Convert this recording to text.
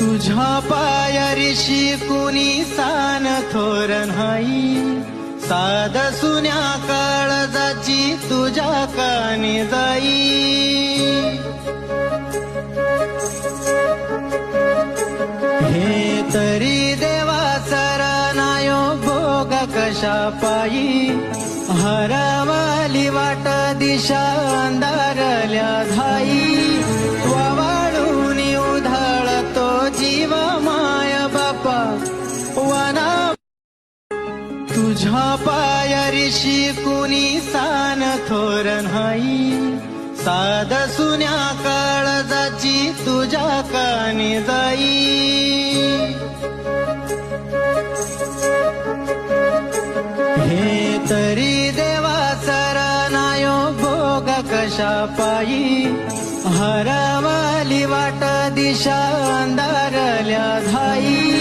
तुझ्या पायारीशी कुणी सान थोर नाही, साध सुन्या काळजाची तुझ्या कानी जाई. हे तरी देवा सरनायो भोग कशा पायी, हरवली वाट दिशा अंधारल्या धाई. वाळून उधळतो जीव माय बापा वना, तुझ्या पायारीशी कुणी सान थोर नाही, साध सुन्या काळजाची तुझ्या कानी जाई. हे तरी देवा सरनायो भोग कशा पायी, हरवली वाट दिशा अंधारल्या धाई.